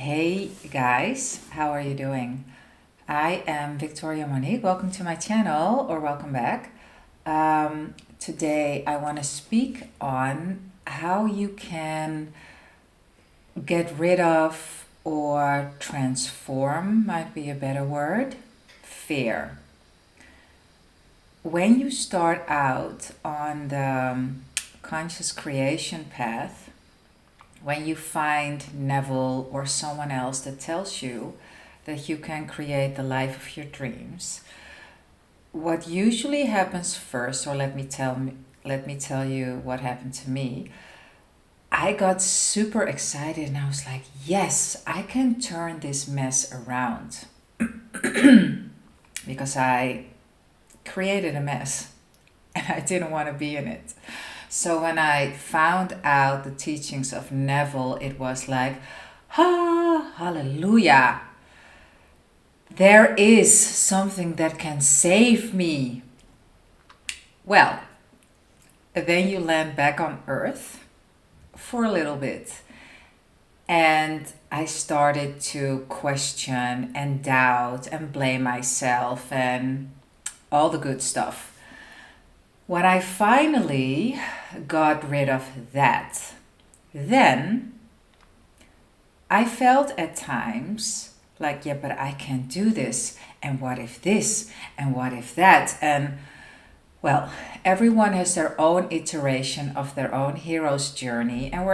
Hey guys, how are you doing? I am Victoria-Monique. Welcome to my channel, or welcome back. Today I want to speak on how you can get rid of or transform, might be a better word, fear. When you start out on the conscious creation path, when you find Neville or someone else that tells you that you can create the life of your dreams, what usually happens first, or let me tell you what happened to me. I got super excited and I was like, yes, I can turn this mess around because I created a mess and I didn't want to be in it. So when I found out the teachings of Neville, it was like, hallelujah. There is something that can save me. Well, then you land back on Earth for a little bit. And I started to question and doubt and blame myself and all the good stuff. When I finally got rid of that, then I felt at times like, yeah, but I can't do this. And what if this? And what if that? And well, everyone has their own iteration of their own hero's journey. And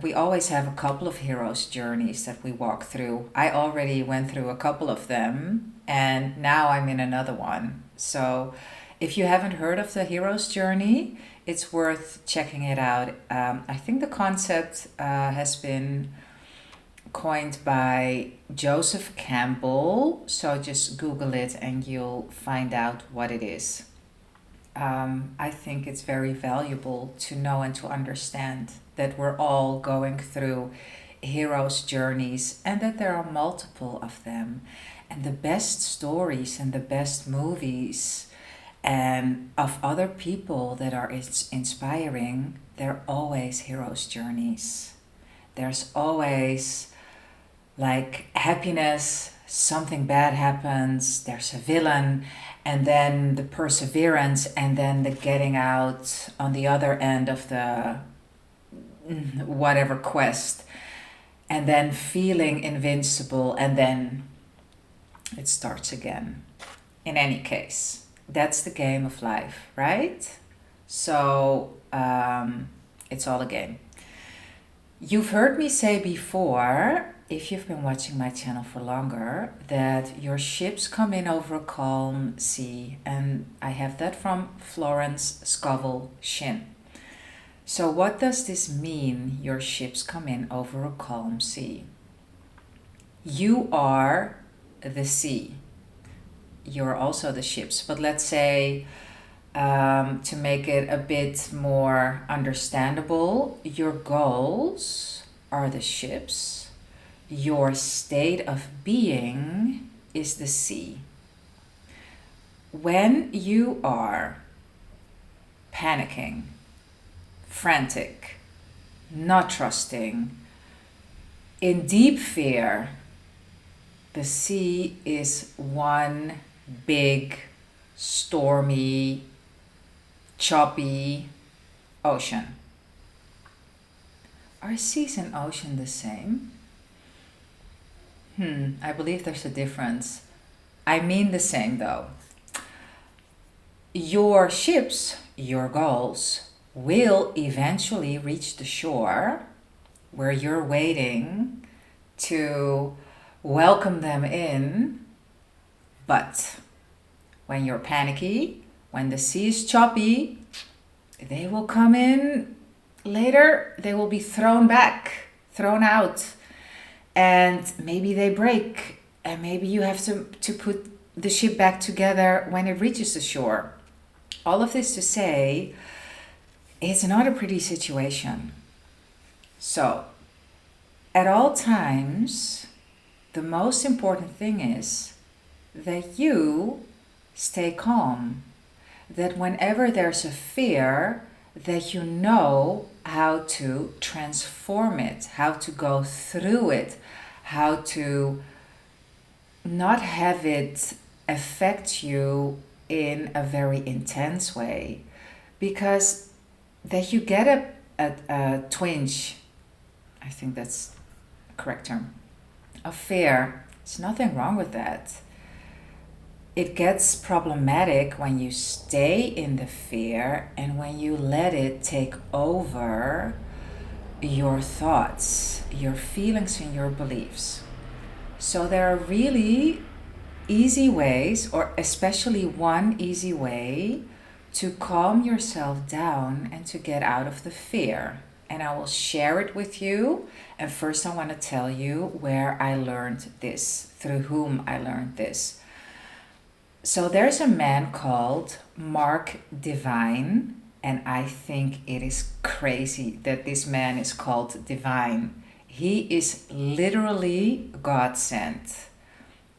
we always have a couple of hero's journeys that we walk through. I already went through a couple of them and now I'm in another one. So if you haven't heard of the hero's journey, it's worth checking it out. I think the concept has been coined by Joseph Campbell. So just Google it and you'll find out what it is. I think it's very valuable to know and to understand that we're all going through heroes' journeys and that there are multiple of them. And the best stories and the best movies and of other people that are inspiring, they're always heroes' journeys. There's always like happiness, something bad happens, there's a villain, and then the perseverance, and then the getting out on the other end of the whatever quest, and then feeling invincible, and then it starts again. In any case, that's the game of life, right? So it's all a game. You've heard me say before, if you've been watching my channel for longer, that your ships come in over a calm sea. And I have that from Florence Scovel Shin. So what does this mean, your ships come in over a calm sea? You are the sea. You're also the ships. But let's say, to make it a bit more understandable, your goals are the ships. Your state of being is the sea. When you are panicking, frantic, not trusting, in deep fear, the sea is one big, stormy, choppy ocean. Are seas and ocean the same? I believe there's a difference. I mean the same though. Your ships, your goals, will eventually reach the shore where you're waiting to welcome them in. But when you're panicky, when the sea is choppy, they will come in later. They will be thrown back, thrown out. And maybe they break, and maybe you have to put the ship back together when it reaches the shore. All of this to say, it's not a pretty situation. So, at all times, the most important thing is that you stay calm. That whenever there's a fear, that you know how to transform it, how to go through it, how to not have it affect you in a very intense way, because that you get a twinge, I think that's the correct term, of fear. There's nothing wrong with that. It gets problematic when you stay in the fear and when you let it take over your thoughts, your feelings, and your beliefs. So there are really easy ways, or especially one easy way, to calm yourself down and to get out of the fear. And I will share it with you. And first, I want to tell you where I learned this, through whom I learned this. So there's a man called Mark Divine, and I think it is crazy that this man is called Divine. He is literally God sent.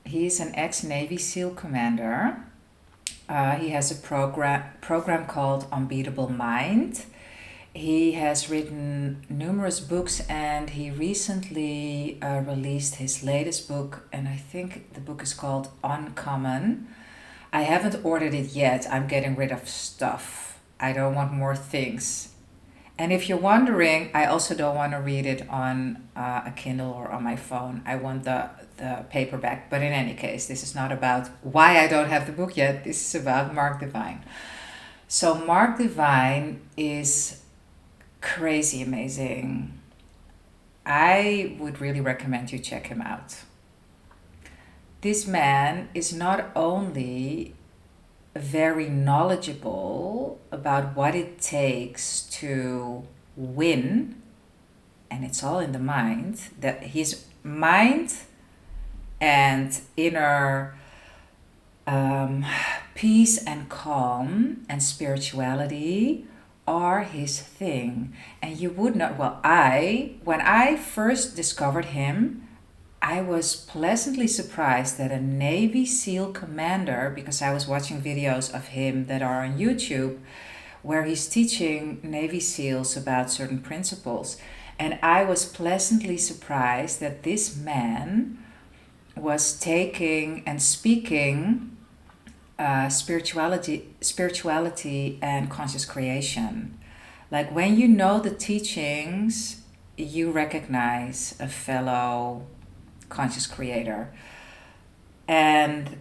He's an ex-Navy SEAL commander. He has a program called Unbeatable Mind. He has written numerous books, and he recently released his latest book, and I think the book is called Uncommon. I haven't ordered it yet. I'm getting rid of stuff. I don't want more things. And if you're wondering, I also don't want to read it on a Kindle or on my phone. I want the paperback. But in any case, this is not about why I don't have the book yet. This is about Mark Divine. So Mark Divine is crazy amazing. I would really recommend you check him out. This man is not only very knowledgeable about what it takes to win, and it's all in the mind, that his mind and inner peace and calm and spirituality are his thing. And you would not, well, when I first discovered him, I was pleasantly surprised that a Navy SEAL commander, because I was watching videos of him that are on YouTube, where he's teaching Navy SEALs about certain principles. And I was pleasantly surprised that this man was taking and speaking spirituality and conscious creation. Like when you know the teachings, you recognize a fellow conscious creator. And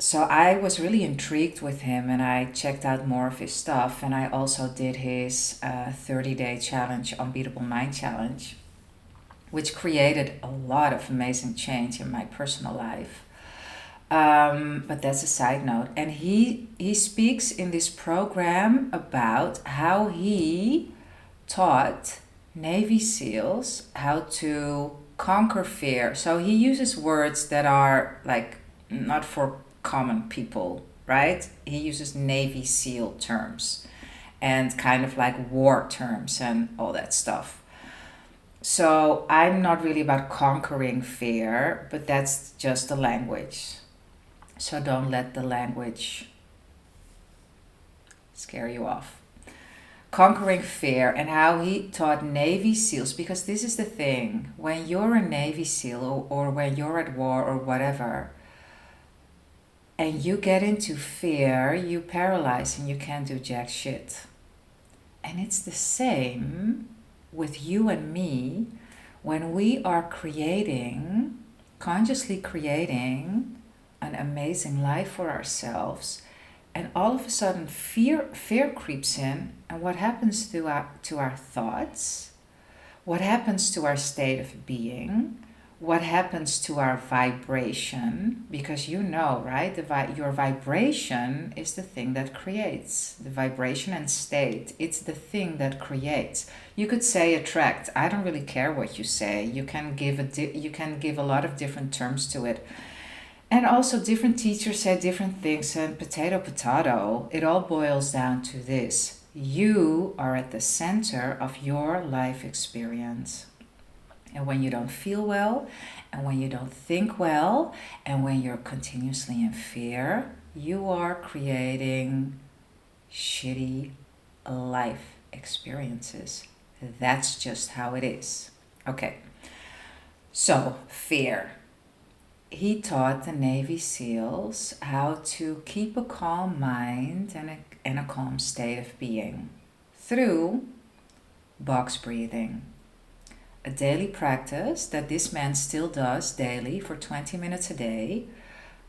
so I was really intrigued with him, and I checked out more of his stuff, and I also did his 30-day challenge, Unbeatable Mind Challenge, which created a lot of amazing change in my personal life. But that's a side note. And he speaks in this program about how he taught Navy SEALs how to conquer fear. So he uses words that are like not for common people, right? He uses Navy SEAL terms and kind of like war terms and all that stuff. So I'm not really about conquering fear, but that's just the language. So don't let the language scare you off. Conquering fear, and how he taught Navy SEALs, because this is the thing, when you're a Navy SEAL or when you're at war or whatever, and you get into fear, you paralyze and you can't do jack shit. And it's the same with you and me when we are consciously creating an amazing life for ourselves, and all of a sudden fear creeps in. And what happens to our thoughts? What happens to our state of being? What happens to our vibration? Because you know, right? Your vibration is the thing that creates. The vibration and state, it's the thing that creates. You could say attract. I don't really care what you say. You can give a lot of different terms to it. And also different teachers say different things, and potato, it all boils down to this. You are at the center of your life experience. And when you don't feel well, and when you don't think well, and when you're continuously in fear, you are creating shitty life experiences. That's just how it is. Okay. So, fear. He taught the Navy SEALs how to keep a calm mind and a calm state of being through box breathing. A daily practice that this man still does daily for 20 minutes a day.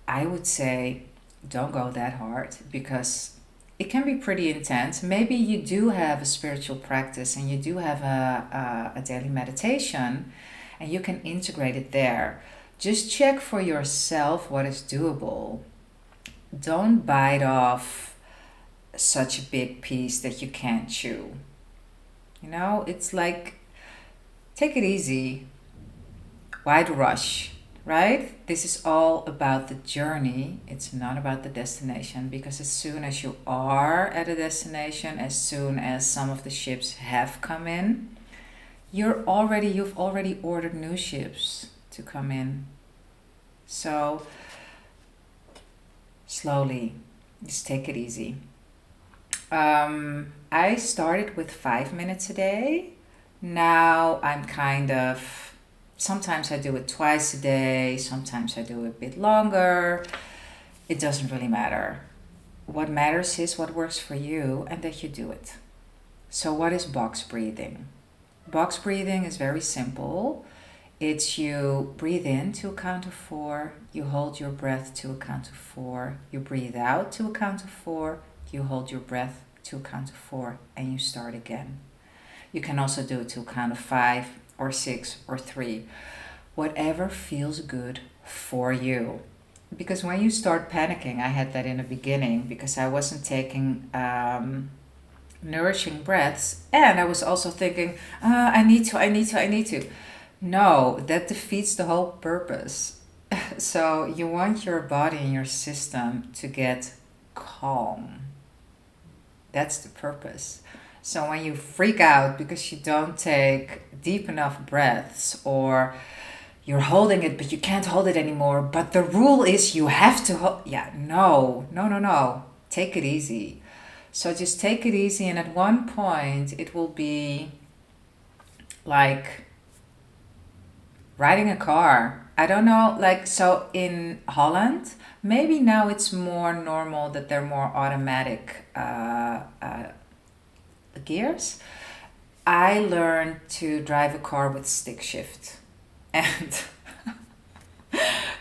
I would say don't go that hard because it can be pretty intense. Maybe you do have a spiritual practice and you do have a daily meditation and you can integrate it there. Just check for yourself what is doable. Don't bite off such a big piece that you can't chew. You know, it's like, take it easy. Why the rush, right? This is all about the journey. It's not about the destination, because as soon as you are at a destination, as soon as some of the ships have come in, you've already ordered new ships to come in. So slowly, just take it easy. I started with 5 minutes a day. Now I'm sometimes I do it twice a day, sometimes I do it a bit longer. It doesn't really matter. What matters is what works for you and that you do it. So what is box breathing? Box breathing is very simple. It's you breathe in to a count of 4, you hold your breath to a count of 4, you breathe out to a count of 4, you hold your breath to a count of 4, and you start again. You can also do it to a count of 5 or 6 or 3. Whatever feels good for you. Because when you start panicking, I had that in the beginning because I wasn't taking nourishing breaths, and I was also thinking, I need to. No, that defeats the whole purpose. So you want your body and your system to get calm. That's the purpose. So when you freak out because you don't take deep enough breaths, or you're holding it but you can't hold it anymore, but the rule is you have to hold. Yeah, no. Take it easy. So just take it easy, and at one point it will be like riding a car. I don't know, so in Holland, maybe now it's more normal that they're more automatic gears. I learned to drive a car with stick shift. And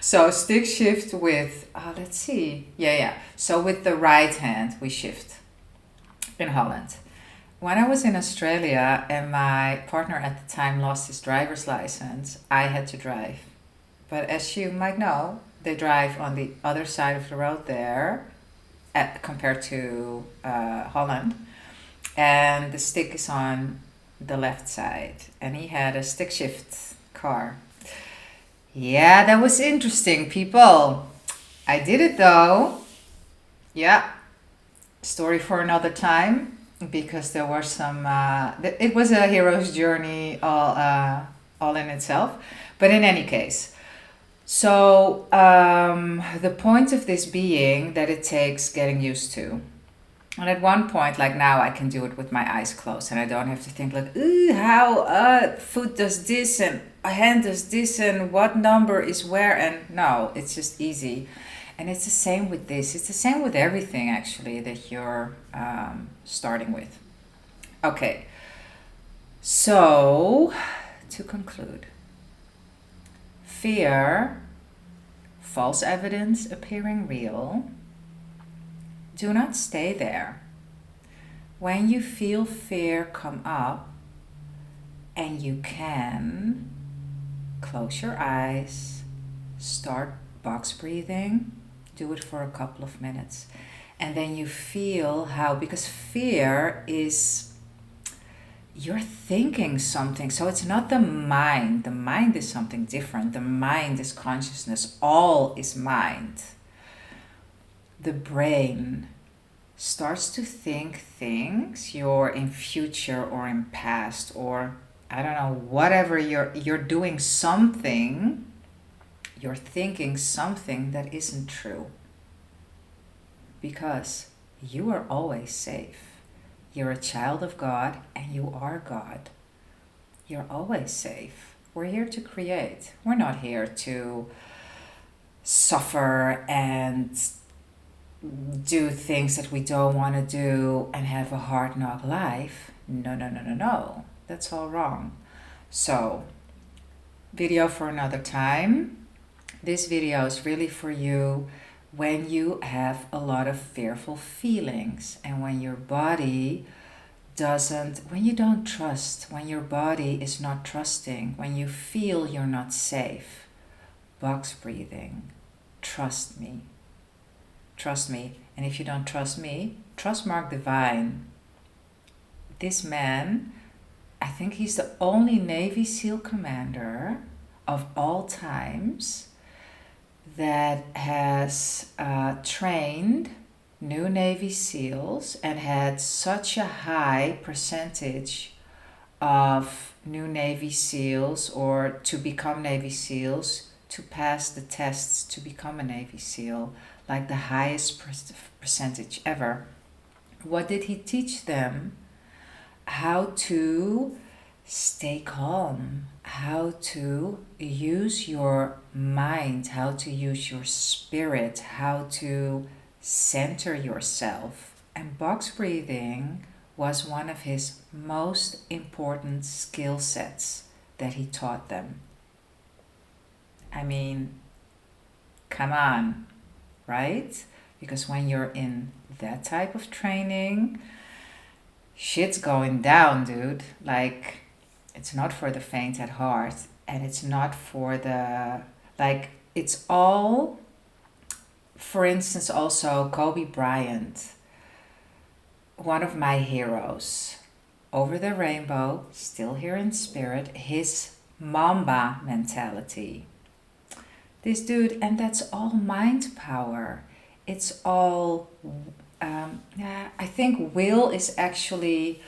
so stick shift with, let's see. Yeah. So with the right hand, we shift in Holland. When I was in Australia and my partner at the time lost his driver's license, I had to drive. But as you might know, they drive on the other side of the road there compared to Holland. And the stick is on the left side. And he had a stick shift car. Yeah, that was interesting, people. I did it though. Yeah. Story for another time. Because there were some, it was a hero's journey all in itself. But in any case, so the point of this being that it takes getting used to. And at one point, like now, I can do it with my eyes closed, and I don't have to think like, ooh, how foot does this and a hand does this and what number is where. And no, it's just easy. And it's the same with this. It's the same with everything, actually, that you're starting with. Okay. So, to conclude, fear, false evidence appearing real. Do not stay there. When you feel fear come up, and you can, close your eyes, start box breathing. Do it for a couple of minutes. And then you feel how, because fear is, you're thinking something. So it's not the mind. The mind is something different. The mind is consciousness. All is mind. The brain starts to think things. You're in future or in past, or I don't know, whatever, you're doing something. You're thinking something that isn't true. Because you are always safe. You're a child of God and you are God. You're always safe. We're here to create. We're not here to suffer and do things that we don't want to do and have a hard knock life. No, no, no, no, no. That's all wrong. So, video for another time. This video is really for you when you have a lot of fearful feelings and when your body when you don't trust, when your body is not trusting, when you feel you're not safe. Box breathing. Trust me. Trust me. And if you don't trust me, trust Mark Divine. This man, I think he's the only Navy SEAL commander of all times that has trained new Navy SEALs and had such a high percentage of new Navy SEALs or to become Navy SEALs to pass the tests to become a Navy SEAL, like the highest percentage ever. What did he teach them? How to stay calm, how to use your mind, how to use your spirit, how to center yourself. And box breathing was one of his most important skill sets that he taught them. I mean, come on, right? Because when you're in that type of training, shit's going down, dude. Like, it's not for the faint at heart, and it's not for the, like, it's all, for instance, also Kobe Bryant, one of my heroes, over the rainbow, still here in spirit, his Mamba mentality. This dude, and that's all mind power. It's all, I think will is actually,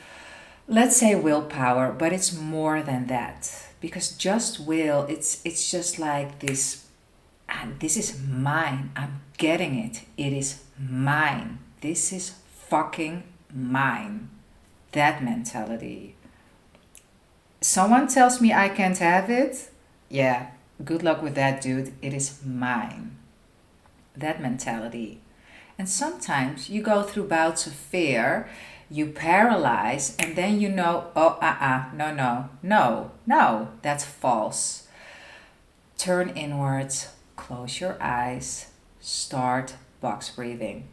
let's say willpower, but it's more than that. Because just will, it's just like this, and this is mine. I'm getting it. It is mine. This is fucking mine. That mentality. Someone tells me I can't have it. Yeah, good luck with that, dude. It is mine. That mentality. And sometimes you go through bouts of fear, you paralyze, and then you know, no, that's false. Turn inwards, close your eyes, start box breathing.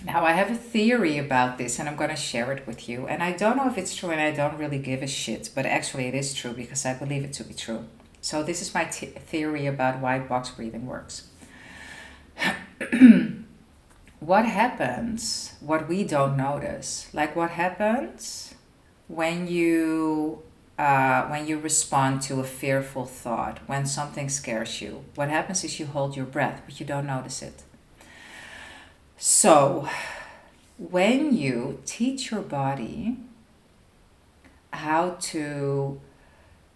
Now, I have a theory about this and I'm going to share it with you. And I don't know if it's true and I don't really give a shit, but actually it is true because I believe it to be true. So this is my theory about why box breathing works. What happens, what we don't notice, like what happens when you respond to a fearful thought, when something scares you, what happens is you hold your breath, but you don't notice it. So, when you teach your body how to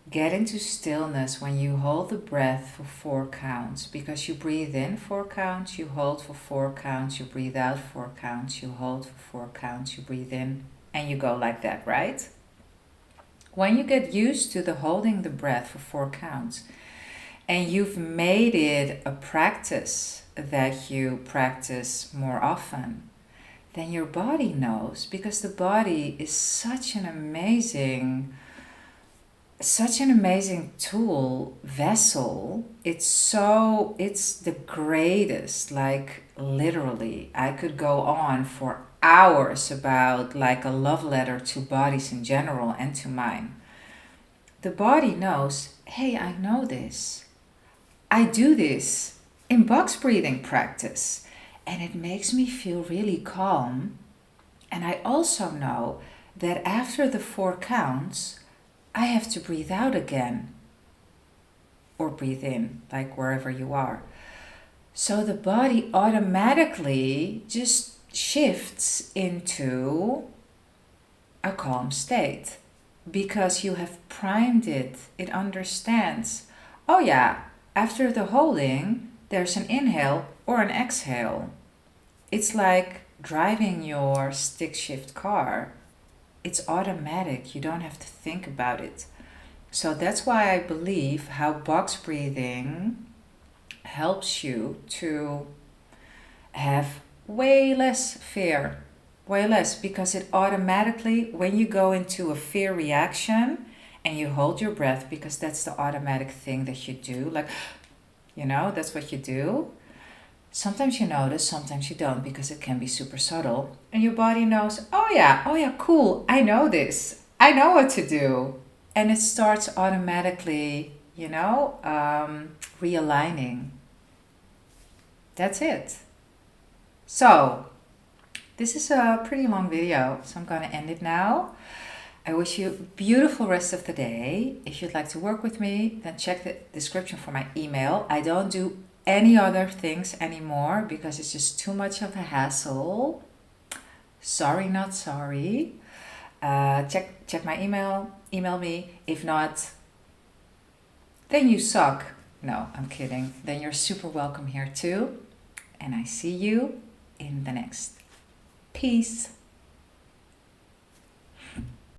get into stillness, when you hold the breath for 4 counts, because you breathe in 4 counts, you hold for 4 counts, you breathe out 4 counts, you hold for 4 counts, you breathe in, and you go like that, right? When you get used to the holding the breath for 4 counts, and you've made it a practice that you practice more often, then your body knows, because the body is such an amazing tool, vessel. It's the greatest, like literally. I could go on for hours about like a love letter to bodies in general and to mine. The body knows, hey, I know this. I do this in box breathing practice, and it makes me feel really calm. And I also know that after the 4 counts, I have to breathe out again, or breathe in, like wherever you are. So the body automatically just shifts into a calm state because you have primed it. It understands, oh yeah, after the holding, there's an inhale or an exhale. It's like driving your stick shift car. It's automatic. You don't have to think about it. So that's why I believe how box breathing helps you to have way less fear. Way less, because it automatically, when you go into a fear reaction and you hold your breath, because that's the automatic thing that you do, like, that's what you do. Sometimes you notice, sometimes you don't, because it can be super subtle. And your body knows, oh yeah, cool, I know this. I know what to do. And it starts automatically, realigning. That's it. So, this is a pretty long video, so I'm going to end it now. I wish you a beautiful rest of the day. If you'd like to work with me, then check the description for my email. I don't do any other things anymore because it's just too much of a hassle. Sorry, not sorry. Check my email. Email me. If not, then you suck. No, I'm kidding. Then you're super welcome here too. And I see you in the next. Peace.